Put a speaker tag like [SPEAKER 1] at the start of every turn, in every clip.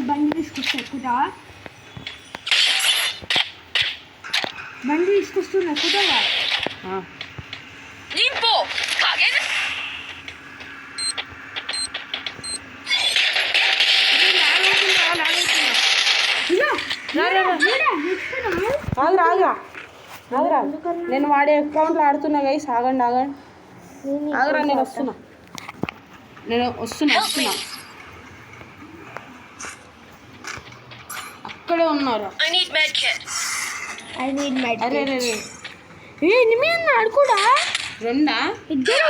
[SPEAKER 1] బండి తీసుకొస్తా ఎక్కుతావా? బండి తీసుకొస్తున్నా ఎక్కుతావా?
[SPEAKER 2] నేను వాడే అకౌంట్లో ఆడుతున్నా గైస్. ఆగండి ఆగరా, నేను వస్తున్నా. అక్కడే ఉన్నారు. అరే
[SPEAKER 1] ఆడుకోడా
[SPEAKER 2] రెండా
[SPEAKER 1] ఇద్దరు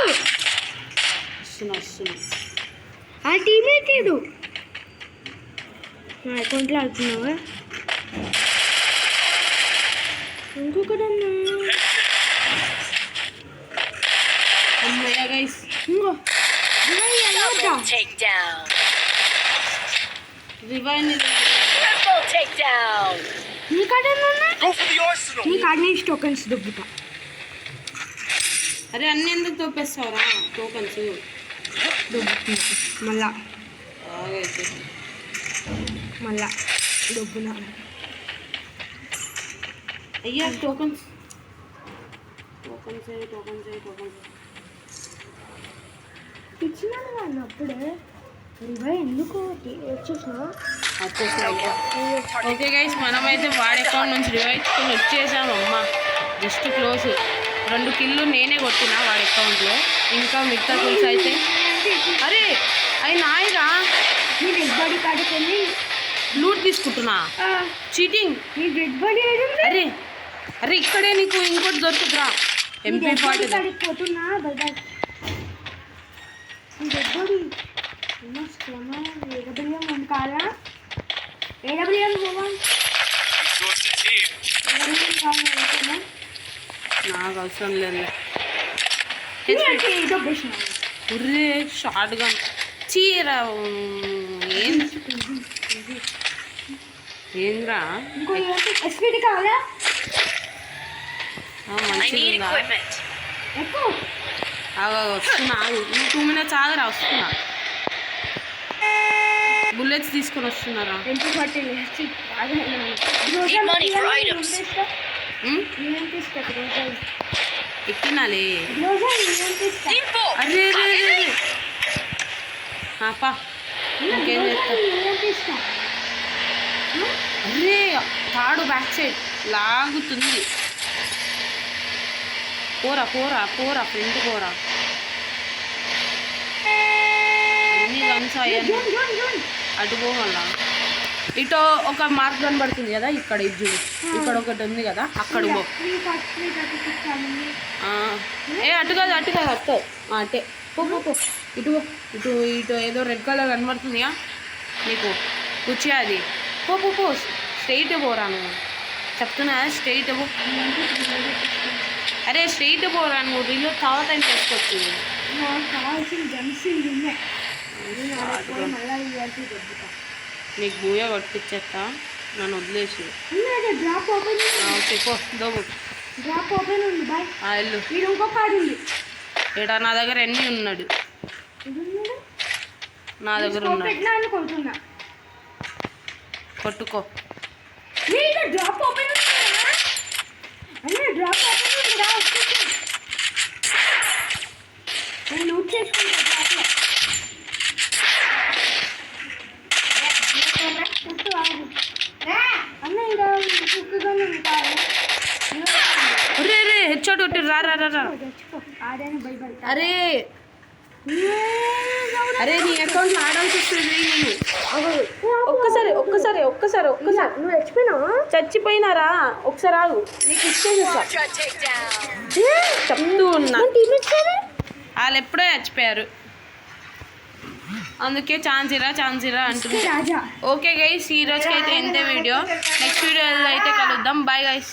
[SPEAKER 2] వస్తున్నా.
[SPEAKER 1] ఆ టీమేట్ ఇడు నా అకౌంట్లో ఆడుతున్నావా? ఇంకొకడన్నా
[SPEAKER 2] అమ్మయ్య గైస్.
[SPEAKER 1] టోకన్స్ దొబ్బుతా.
[SPEAKER 2] అరే అన్ని ఎందుకు తోపేస్తావరా? టోకన్స్
[SPEAKER 1] మళ్ళా
[SPEAKER 2] మళ్ళా
[SPEAKER 1] దొబ్బునా.
[SPEAKER 2] అయ్యా టోకన్స్
[SPEAKER 1] ఇచ్చినాను వాళ్ళు అప్పుడే. ఎందుకు వచ్చేసినా?
[SPEAKER 2] ఓకే గైస్, మనమైతే వాడి అకౌంట్ నుంచి రివైజ్కొని వచ్చేసాము. అమ్మ జస్ట్ క్లోజ్. 2 కిల్లు నేనే కొట్టినా వాడి అకౌంట్లో. ఇంకా మిగతా కిల్స్ అయితే అరే అవి నాయిగా.
[SPEAKER 1] నీ డెడ్ బాడీ కాడుకొని
[SPEAKER 2] లూట్ తీసుకుంటున్నా. చీటింగ్.
[SPEAKER 1] నీ డెడ్ బాడీ
[SPEAKER 2] అరే ఇక్కడే నీకు ఇంకోటి దొరుకుతురా. MP40
[SPEAKER 1] పోతున్నా. నీ డెడ్ బాడీ ఏడబ్ల్యూఎం కాదా? ఏడబ్ల్యూఎం పోవాలి.
[SPEAKER 2] నాకు అవసరం లేదు. ఉర్రే షార్ట్ గన్ చీరా ఏంద్రా
[SPEAKER 1] ఎస్పీడి కావాలా?
[SPEAKER 2] మంచిగా వస్తున్నా. 2 minutes ఆగరా, వస్తున్నా. బుల్లెట్స్ తీసుకొని వస్తున్నారా? ఎక్కినాలే. అరే ఇంకేం చేస్తా? అరే తాడు బ్యాక్ సైడ్ లాగుతుంది. పోరా ఫ్రెండ్ పోరా. అన్ని గన్స్ అయ్యాను. అటు పోవాలా? ఇటో ఒక మార్క్ కనబడుతుంది కదా, ఇక్కడ ఇది ఇక్కడ ఒకటి ఉంది కదా, అక్కడ పో. అటు కాదు అత్తో అటే పో. ఇటు ఏదో రెడ్ కలర్ కనబడుతుందిగా నీకు కూర్చే. అది పో స్ట్రైట్ పోరా. నువ్వు చెప్తున్నా స్ట్రైట్ పో. అరే స్ట్రైట్ పోరా. నువ్వు రీలో తర్వాత టైం చేసుకోవచ్చు. నీకు బూయ కొట్టించేస్తా, నన్ను వదిలేసి. చెప్పు దోబు. ఏడా నా దగ్గర ఎన్ని ఉన్నాడు? నా దగ్గర ఉన్నాడు. కొట్టుకో. అరే హెడ్షాట్ కొట్టి రా. అరే నీ అకౌంట్లో ఆడాల్సి వస్తుంది. నేను ఒక్కసారి
[SPEAKER 1] నువ్వు
[SPEAKER 2] చచ్చిపోయినారా? ఒకసారి ఆగు, నీకు ఇచ్చేసేసా. చెప్తూ ఉన్నా, వాళ్ళు ఎప్పుడో చచ్చిపోయారు. అందుకే ఛాన్స్ ఇరా అంటుంది. ఓకే గైస్, ఈ రోజుకి అయితే ఇంతే వీడియో. నెక్స్ట్ వీడియో అయితే కలుద్దాం. Bye guys.